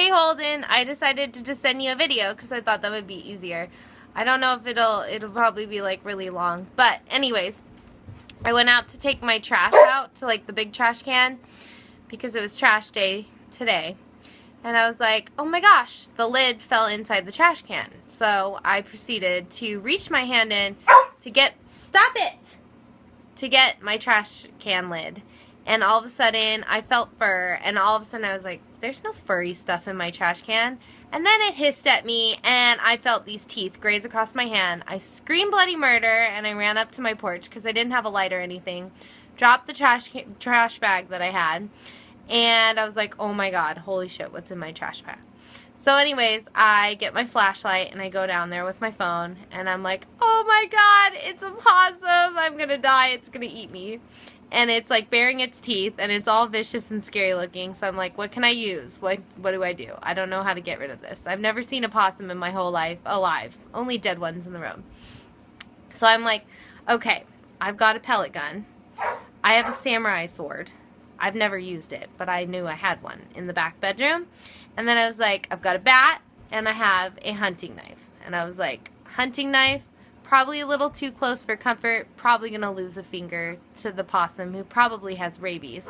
Hey Holden, I decided to just send you a video because I thought that would be easier. I don't know if it'll probably be like really long, but anyways, I went out to take my trash out to like the big trash can because it was trash day today. And I was like, oh my gosh, the lid fell inside the trash can. So I proceeded to reach my hand in to get, stop it, to get my trash can lid. And all of a sudden, I felt fur, and all of a sudden I was like, there's no furry stuff in my trash can. And then it hissed at me, and I felt these teeth graze across my hand. I screamed bloody murder, and I ran up to my porch because I didn't have a light or anything. Dropped the trash bag that I had, and I was like, oh my god, holy shit, what's in my trash bag? So anyways, I get my flashlight, and I go down there with my phone, and I'm like, oh my god, it's a possum. I'm going to die. It's going to eat me. And it's like baring its teeth, and it's all vicious and scary looking. So I'm like, what can I use? What do I do? I don't know how to get rid of this. I've never seen a possum in my whole life alive. Only dead ones in the room. So I'm like, okay, I've got a pellet gun. I have a samurai sword. I've never used it, but I knew I had one in the back bedroom. And then I was like, I've got a bat, and I have a hunting knife. And I was like, hunting knife? Probably a little too close for comfort, probably going to lose a finger to the possum who probably has rabies.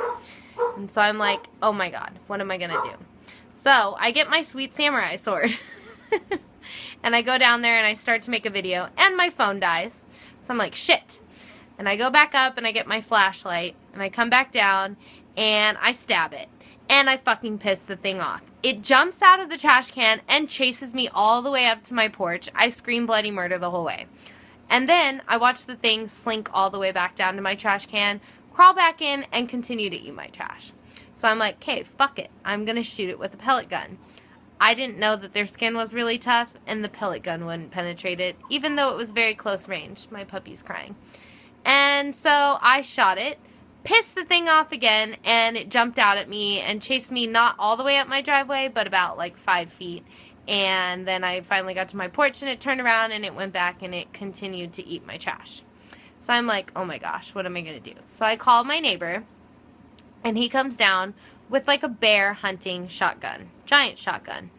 And so I'm like, oh my god, what am I going to do? So I get my sweet samurai sword and I go down there and I start to make a video and my phone dies. So I'm like, shit. And I go back up and I get my flashlight and I come back down and I stab it. And I fucking piss the thing off. It jumps out of the trash can and chases me all the way up to my porch. I scream bloody murder the whole way. And then I watch the thing slink all the way back down to my trash can, crawl back in, and continue to eat my trash. So I'm like, okay, fuck it. I'm going to shoot it with a pellet gun. I didn't know that their skin was really tough, and the pellet gun wouldn't penetrate it, even though it was very close range. My puppy's crying. And so I shot it, pissed the thing off again, and it jumped out at me and chased me not all the way up my driveway, but about like 5 feet. And then I finally got to my porch and it turned around and it went back and it continued to eat my trash. So I'm like, oh my gosh, what am I going to do? So I call my neighbor and he comes down with like a bear hunting shotgun, giant shotgun.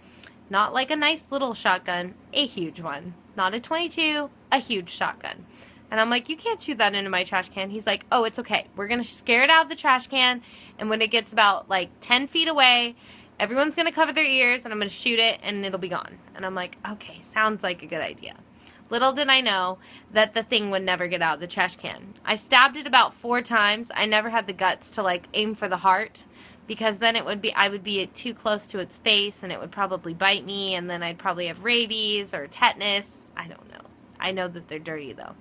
Not like a nice little shotgun, a huge one. Not a 22, a huge shotgun. And I'm like, you can't shoot that into my trash can. He's like, oh, it's okay. We're going to scare it out of the trash can. And when it gets about like 10 feet away, everyone's going to cover their ears and I'm going to shoot it and it'll be gone. And I'm like, okay, sounds like a good idea. Little did I know that the thing would never get out of the trash can. I stabbed it about 4 times. I never had the guts to like aim for the heart because then I would be too close to its face and it would probably bite me and then I'd probably have rabies or tetanus. I don't know. I know that they're dirty though.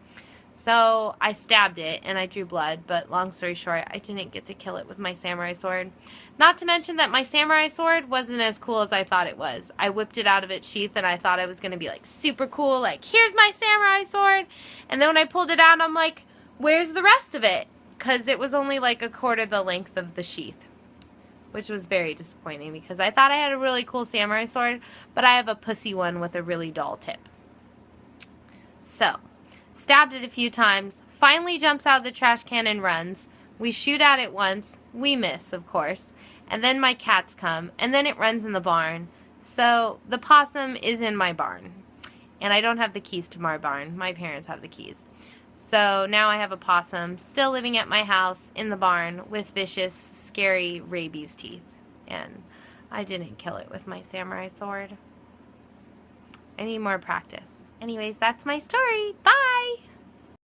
So I stabbed it and I drew blood, but long story short, I didn't get to kill it with my samurai sword. Not to mention that my samurai sword wasn't as cool as I thought it was. I whipped it out of its sheath and I thought I was going to be like super cool, like here's my samurai sword. And then when I pulled it out, I'm like, where's the rest of it? Because it was only like 1/4 the length of the sheath, which was very disappointing because I thought I had a really cool samurai sword, but I have a pussy one with a really dull tip. So stabbed it a few times, finally jumps out of the trash can and runs. We shoot at it once, we miss, of course, and then my cats come, and then it runs in the barn. So the possum is in my barn, and I don't have the keys to my barn. My parents have the keys. So now I have a possum still living at my house in the barn with vicious, scary rabies teeth, and I didn't kill it with my samurai sword. I need more practice. Anyways, that's my story. Bye!